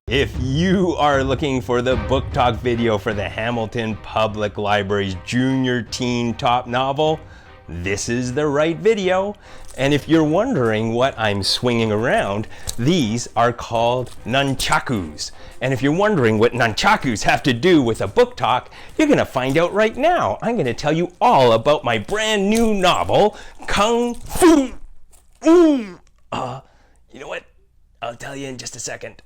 If you are looking for the book talk video for the Hamilton Public Library's junior teen top novel, this is the right video. And if you're wondering what I'm swinging around, these are called nunchakus. And if you're wondering what nunchakus have to do with a book talk, you're gonna find out right now. I'm gonna tell you all about my brand new novel, Kung Fu. You know what? I'll tell you in just a second.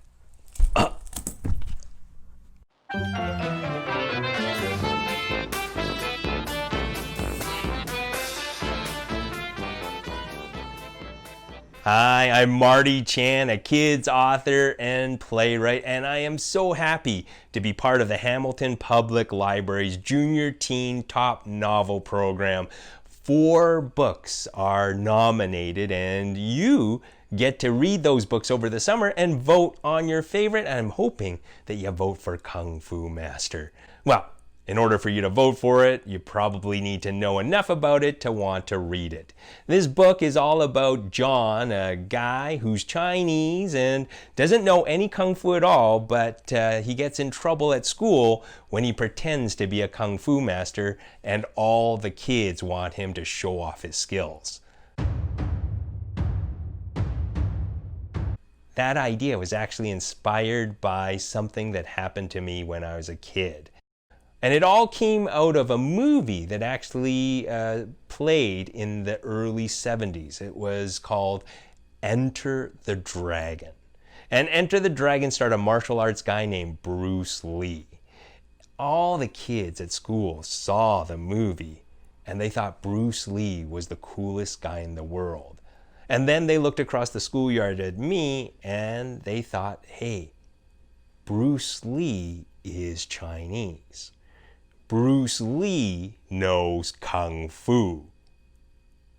Hi, I'm Marty Chan, a kids author and playwright, and I am so happy to be part of the Hamilton Public Library's Junior Teen Top Novel Program. 4 books are nominated, and you get to read those books over the summer and vote on your favorite. And I'm hoping that you vote for Kung Fu Master. Well, in order for you to vote for it, you probably need to know enough about it to want to read it. This book is all about John, a guy who's Chinese and doesn't know any Kung Fu at all, but he gets in trouble at school when he pretends to be a Kung Fu master, and all the kids want him to show off his skills. That idea was actually inspired by something that happened to me when I was a kid. And it all came out of a movie that actually played in the early 70s. It was called Enter the Dragon. And Enter the Dragon starred a martial arts guy named Bruce Lee. All the kids at school saw the movie and they thought Bruce Lee was the coolest guy in the world. And then they looked across the schoolyard at me and they thought, hey, Bruce Lee is Chinese. Bruce Lee knows Kung Fu.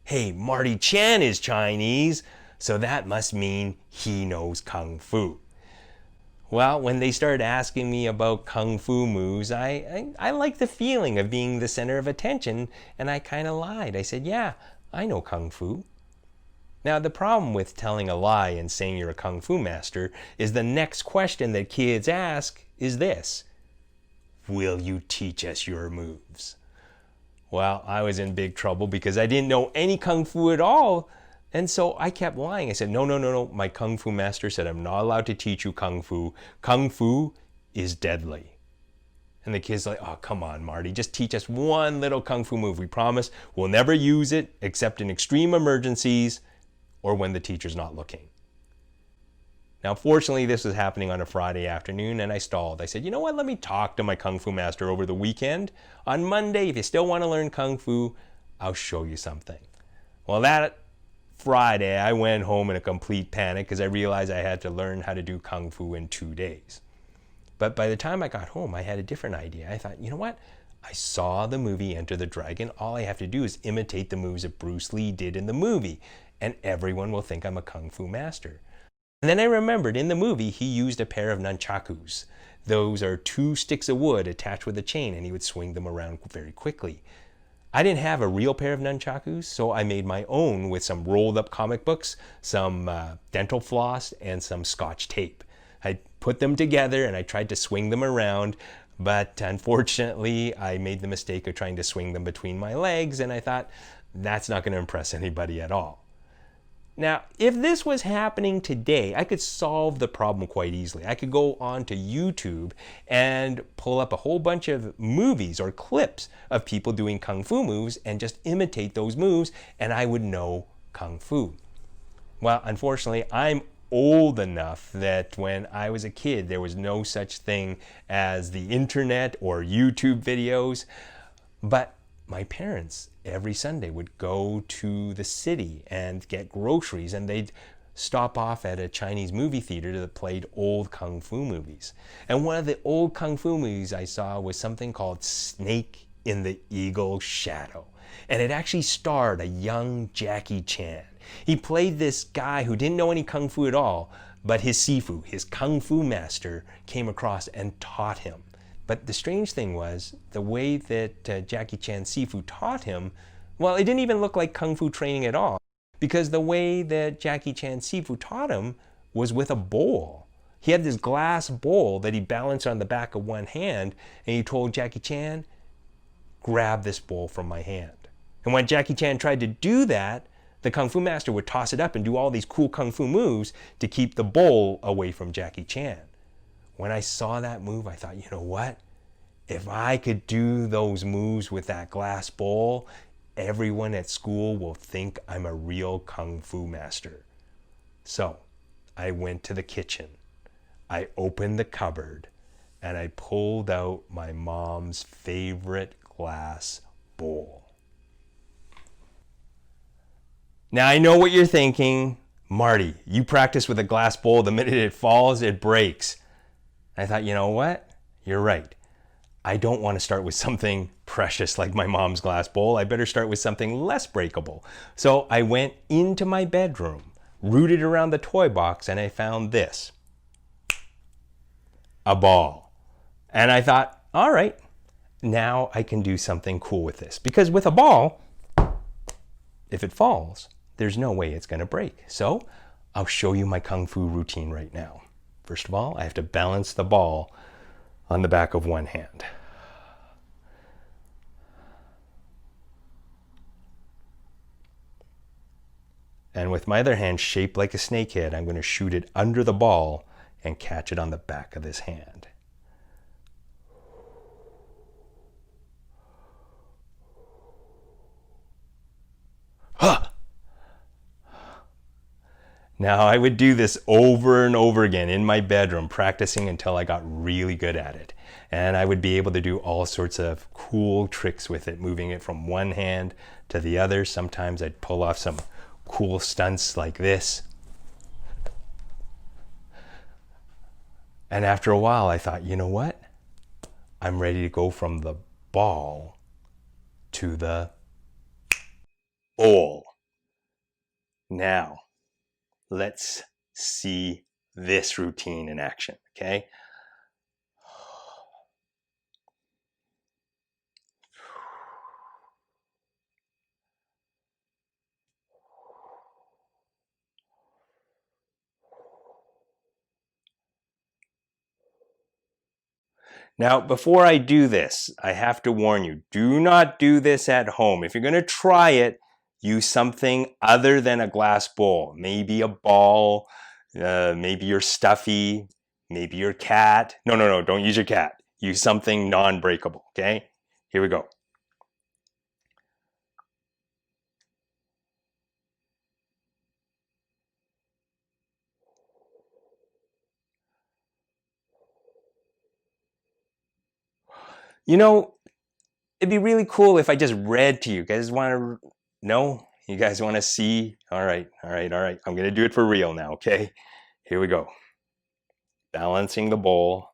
Hey, Marty Chan is Chinese, so that must mean he knows Kung Fu. Well, when they started asking me about Kung Fu moves, I liked the feeling of being the center of attention, and I kind of lied. I said, yeah, I know Kung Fu. Now, the problem with telling a lie and saying you're a Kung Fu master is the next question that kids ask is this: will you teach us your moves? Well, I was in big trouble because I didn't know any Kung Fu at all. And so I kept lying. I said, no. My Kung Fu master said I'm not allowed to teach you Kung Fu. Kung Fu is deadly. And the kids like, oh, come on, Marty. Just teach us one little Kung Fu move. We promise we'll never use it except in extreme emergencies or when the teacher's not looking. Now, fortunately, this was happening on a Friday afternoon, and I stalled. I said, you know what, let me talk to my Kung Fu master over the weekend. On Monday, if you still want to learn Kung Fu, I'll show you something. Well, that Friday, I went home in a complete panic because I realized I had to learn how to do Kung Fu in 2 days. But by the time I got home, I had a different idea. I thought, you know what? I saw the movie Enter the Dragon. All I have to do is imitate the moves that Bruce Lee did in the movie, and everyone will think I'm a Kung Fu master. And then I remembered in the movie, he used a pair of nunchakus. Those are 2 sticks of wood attached with a chain, and he would swing them around very quickly. I didn't have a real pair of nunchakus, so I made my own with some rolled up comic books, some dental floss, and some Scotch tape. I put them together and I tried to swing them around, but unfortunately, I made the mistake of trying to swing them between my legs, and I thought, that's not going to impress anybody at all. Now, if this was happening today, I could solve the problem quite easily. I could go on to YouTube and pull up a whole bunch of movies or clips of people doing Kung Fu moves and just imitate those moves, and I would know Kung Fu. Well, unfortunately, I'm old enough that when I was a kid, there was no such thing as the internet or YouTube videos, but my parents every Sunday would go to the city and get groceries, and they'd stop off at a Chinese movie theater that played old Kung Fu movies. And one of the old Kung Fu movies I saw was something called Snake in the Eagle's Shadow. And it actually starred a young Jackie Chan. He played this guy who didn't know any Kung Fu at all, but his Sifu, his Kung Fu master, came across and taught him. But the strange thing was, the way that Jackie Chan Sifu taught him, well, it didn't even look like Kung Fu training at all, because the way that Jackie Chan Sifu taught him was with a bowl. He had this glass bowl that he balanced on the back of one hand, and he told Jackie Chan, grab this bowl from my hand. And when Jackie Chan tried to do that, the Kung Fu master would toss it up and do all these cool Kung Fu moves to keep the bowl away from Jackie Chan. When I saw that move, I thought, you know what? If I could do those moves with that glass bowl, everyone at school will think I'm a real Kung Fu master. So I went to the kitchen. I opened the cupboard and I pulled out my mom's favorite glass bowl. Now I know what you're thinking. Marty, you practice with a glass bowl. The minute it falls, it breaks. I thought, you know what? You're right. I don't want to start with something precious like my mom's glass bowl. I better start with something less breakable. So I went into my bedroom, rooted around the toy box, and I found this. A ball. And I thought, all right, now I can do something cool with this. Because with a ball, if it falls, there's no way it's going to break. So I'll show you my Kung Fu routine right now. First of all, I have to balance the ball on the back of one hand. And with my other hand shaped like a snake head, I'm going to shoot it under the ball and catch it on the back of this hand. Huh! Now I would do this over and over again in my bedroom, practicing until I got really good at it. And I would be able to do all sorts of cool tricks with it, moving it from one hand to the other. Sometimes I'd pull off some cool stunts like this. And after a while, I thought, you know what? I'm ready to go from the ball to the bowl. Now, let's see this routine in action, okay? Now, before I do this, I have to warn you, do not do this at home. If you're going to try it, use something other than a glass bowl. Maybe a ball, maybe your stuffy, maybe your cat. No, don't use your cat. Use something non-breakable, okay? Here we go. You know, it'd be really cool if I just read to you. You guys want to know? You guys want to see? All right. I'm going to do it for real now, okay? Here we go. Balancing the bowl.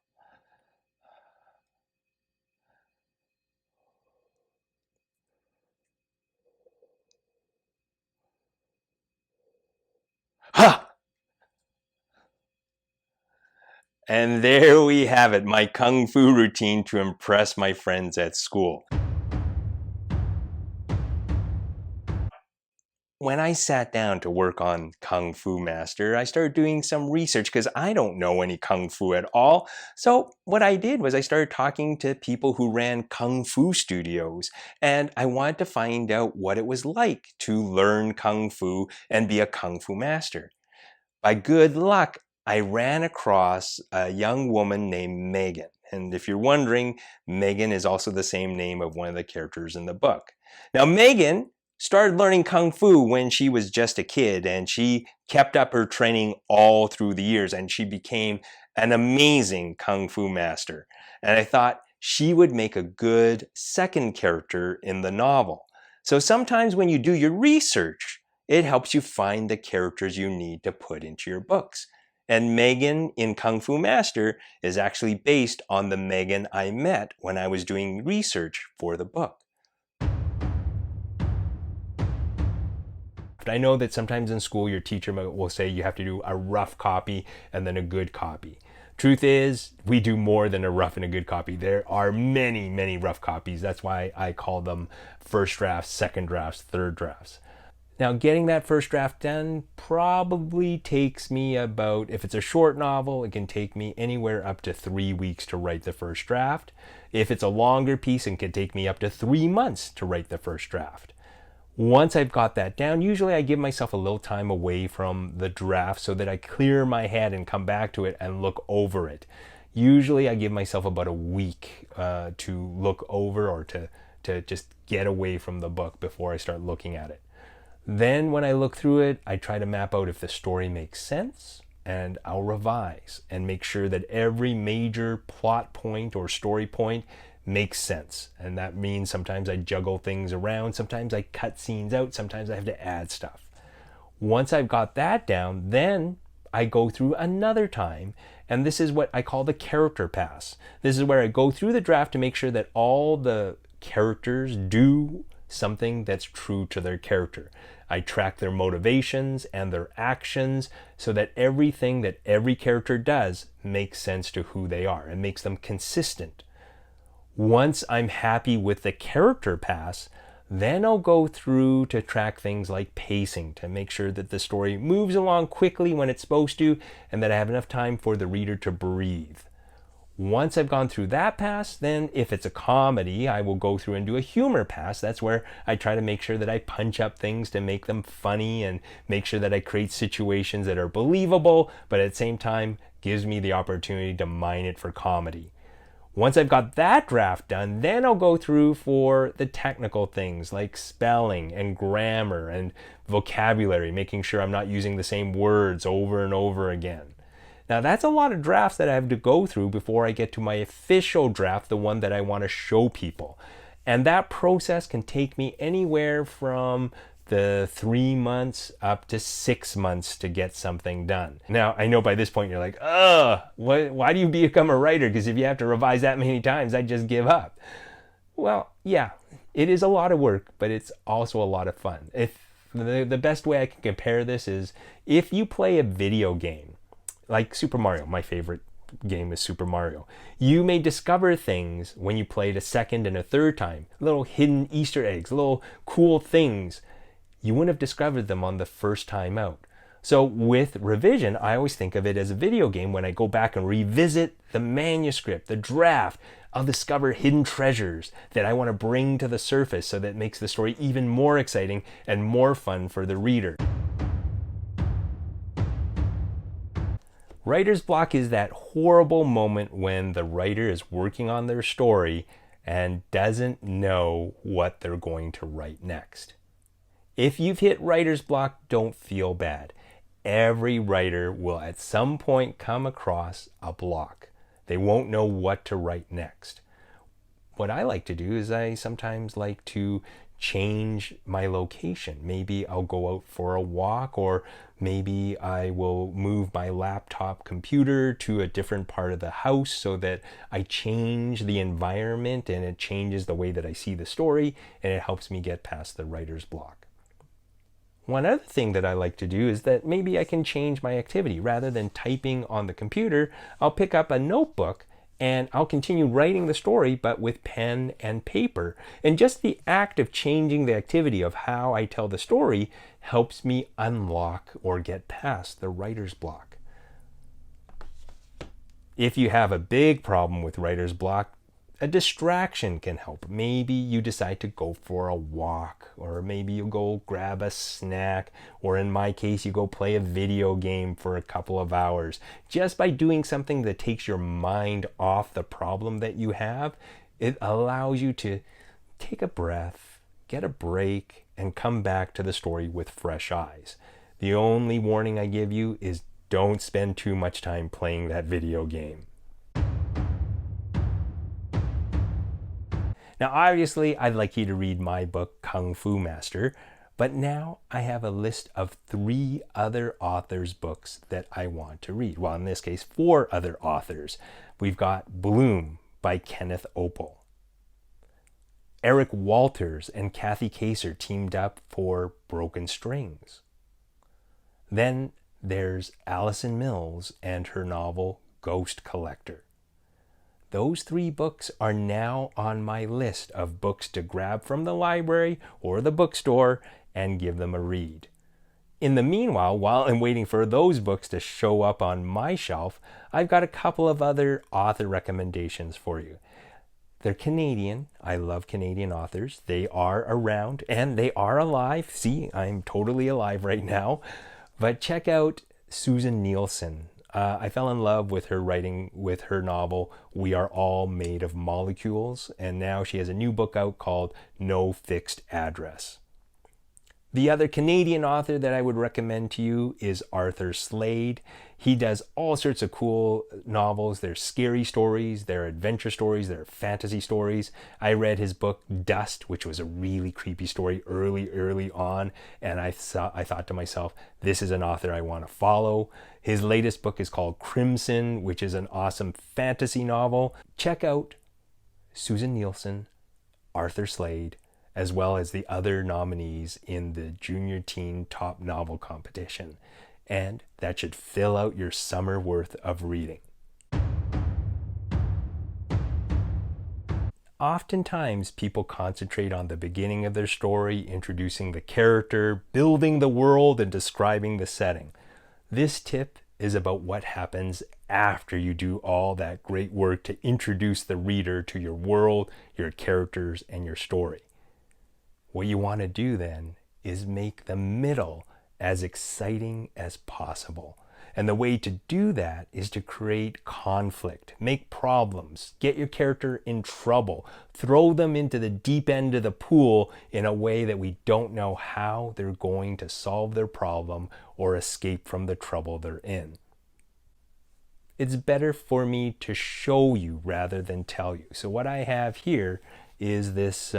Ha! And there we have it, my Kung Fu routine to impress my friends at school. When I sat down to work on Kung Fu Master, I started doing some research because I don't know any Kung Fu at all. So what I did was I started talking to people who ran Kung Fu studios, and I wanted to find out what it was like to learn Kung Fu and be a Kung Fu Master. By good luck, I ran across a young woman named Megan. And if you're wondering, Megan is also the same name of one of the characters in the book. Now, Megan started learning Kung Fu when she was just a kid, and she kept up her training all through the years, and she became an amazing Kung Fu master. And I thought she would make a good second character in the novel. So sometimes when you do your research, it helps you find the characters you need to put into your books. And Megan in Kung Fu Master is actually based on the Megan I met when I was doing research for the book. I know that sometimes in school your teacher will say you have to do a rough copy and then a good copy. Truth is, we do more than a rough and a good copy. There are many, many rough copies. That's why I call them first drafts, second drafts, third drafts. Now, getting that first draft done probably takes me about, if it's a short novel, it can take me anywhere up to 3 weeks to write the first draft. If it's a longer piece, it can take me up to 3 months to write the first draft. Once I've got that down, usually I give myself a little time away from the draft so that I clear my head and come back to it and look over it. Usually I give myself about a week to look over, or to just get away from the book before I start looking at it. Then when I look through it, I try to map out if the story makes sense, and I'll revise and make sure that every major plot point or story point makes sense. And that means sometimes I juggle things around, sometimes I cut scenes out, sometimes I have to add stuff. Once I've got that down, then I go through another time, and this is what I call the character pass. This is where I go through the draft to make sure that all the characters do something that's true to their character. I track their motivations and their actions so that everything that every character does makes sense to who they are and makes them consistent. Once I'm happy with the character pass, then I'll go through to track things like pacing to make sure that the story moves along quickly when it's supposed to, and that I have enough time for the reader to breathe. Once I've gone through that pass, then if it's a comedy, I will go through and do a humor pass. That's where I try to make sure that I punch up things to make them funny and make sure that I create situations that are believable, but at the same time gives me the opportunity to mine it for comedy. Once I've got that draft done, then I'll go through for the technical things like spelling and grammar and vocabulary, making sure I'm not using the same words over and over again. Now that's a lot of drafts that I have to go through before I get to my official draft, the one that I want to show people. And that process can take me anywhere from the 3 months up to 6 months to get something done. Now, I know by this point you're like, why do you become a writer? Because if you have to revise that many times, I'd just give up. Well, yeah, it is a lot of work, but it's also a lot of fun. If the best way I can compare this is if you play a video game, like Super Mario, my favorite game is Super Mario. You may discover things when you play it a second and a third time, little hidden Easter eggs, little cool things. You wouldn't have discovered them on the first time out. So with revision, I always think of it as a video game. When I go back and revisit the manuscript, the draft, I'll discover hidden treasures that I want to bring to the surface so that it makes the story even more exciting and more fun for the reader. Writer's block is that horrible moment when the writer is working on their story and doesn't know what they're going to write next. If you've hit writer's block, don't feel bad. Every writer will at some point come across a block. They won't know what to write next. What I like to do is I sometimes like to change my location. Maybe I'll go out for a walk, or maybe I will move my laptop computer to a different part of the house so that I change the environment and it changes the way that I see the story, and it helps me get past the writer's block. One other thing that I like to do is that maybe I can change my activity. Rather than typing on the computer, I'll pick up a notebook and I'll continue writing the story, but with pen and paper. And just the act of changing the activity of how I tell the story helps me unlock or get past the writer's block. If you have a big problem with writer's block, a distraction can help. Maybe you decide to go for a walk, or maybe you go grab a snack, or in my case, you go play a video game for a couple of hours. Just by doing something that takes your mind off the problem that you have, it allows you to take a breath, get a break, and come back to the story with fresh eyes. The only warning I give you is don't spend too much time playing that video game. Now, obviously, I'd like you to read my book, Kung Fu Master, but now I have a list of 3 other authors' books that I want to read. Well, in this case, 4 other authors. We've got Bloom by Kenneth Opel. Eric Walters and Kathy Kacer teamed up for Broken Strings. Then there's Allison Mills and her novel, Ghost Collector. Those 3 books are now on my list of books to grab from the library or the bookstore and give them a read. In the meanwhile, while I'm waiting for those books to show up on my shelf, I've got a couple of other author recommendations for you. They're Canadian. I love Canadian authors. They are around and they are alive. See, I'm totally alive right now. But check out Susan Nielsen. I fell in love with her writing, with her novel, We Are All Made of Molecules. And now she has a new book out called No Fixed Address. The other Canadian author that I would recommend to you is Arthur Slade. He does all sorts of cool novels. They're scary stories, they're adventure stories, they're fantasy stories. I read his book Dust, which was a really creepy story early on, and I thought to myself, this is an author I want to follow. His latest book is called Crimson, which is an awesome fantasy novel. Check out Susan Nielsen, Arthur Slade, as well as the other nominees in the Junior Teen Top Novel Competition. And that should fill out your summer worth of reading. Oftentimes, people concentrate on the beginning of their story, introducing the character, building the world, and describing the setting. This tip is about what happens after you do all that great work to introduce the reader to your world, your characters, and your story. What you want to do then is make the middle as exciting as possible. And the way to do that is to create conflict, make problems, get your character in trouble, throw them into the deep end of the pool in a way that we don't know how they're going to solve their problem or escape from the trouble they're in. It's better for me to show you rather than tell you. So what I have here is this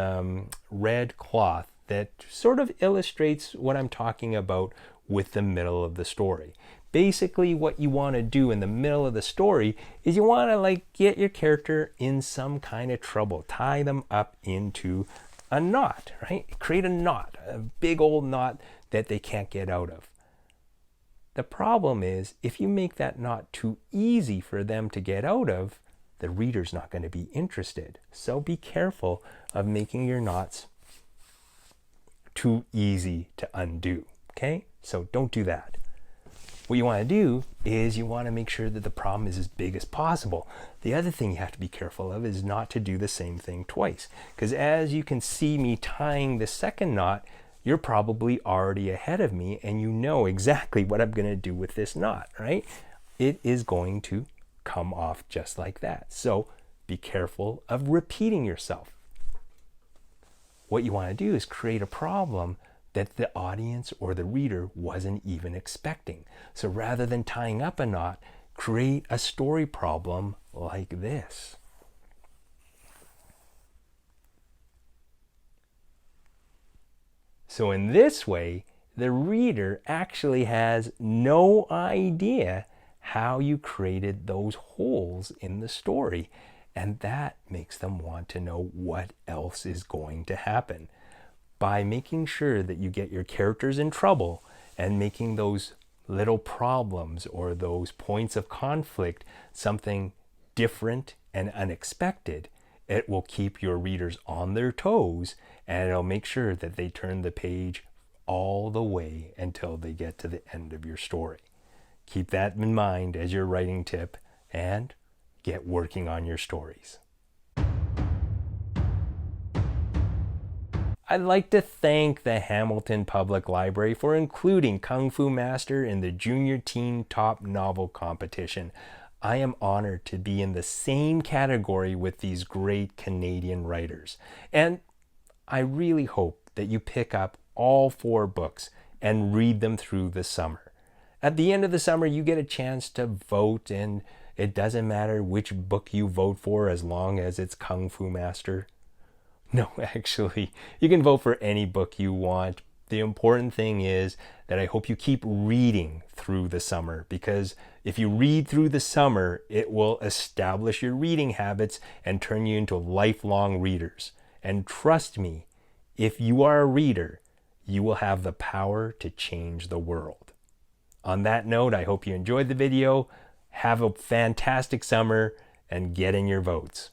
red cloth that sort of illustrates what I'm talking about with the middle of the story. Basically, what you want to do in the middle of the story is you want to get your character in some kind of trouble, tie them up into a knot, right? Create a knot, a big old knot that they can't get out of. The problem is, if you make that knot too easy for them to get out of, the reader's not going to be interested. So be careful of making your knots too easy to undo, okay? So don't do that. What you want to do is you want to make sure that the problem is as big as possible. The other thing you have to be careful of is not to do the same thing twice. Because as you can see me tying the second knot, you're probably already ahead of me and you know exactly what I'm going to do with this knot, right? It is going to come off just like that. So be careful of repeating yourself. What you want to do is create a problem that the audience or the reader wasn't even expecting. So rather than tying up a knot, create a story problem like this. So in this way, the reader actually has no idea how you created those holes in the story. And that makes them want to know what else is going to happen. By making sure that you get your characters in trouble and making those little problems or those points of conflict something different and unexpected, it will keep your readers on their toes and it'll make sure that they turn the page all the way until they get to the end of your story. Keep that in mind as your writing tip and get working on your stories. I'd like to thank the Hamilton Public Library for including Kung Fu Master in the Junior Teen Top Novel Competition. I am honored to be in the same category with these great Canadian writers. And I really hope that you pick up all 4 books and read them through the summer. At the end of the summer, you get a chance to vote, and it doesn't matter which book you vote for as long as it's Kung Fu Master. No, actually, you can vote for any book you want. The important thing is that I hope you keep reading through the summer, because if you read through the summer, it will establish your reading habits and turn you into lifelong readers. And trust me, if you are a reader, you will have the power to change the world. On that note, I hope you enjoyed the video. Have a fantastic summer and get in your votes.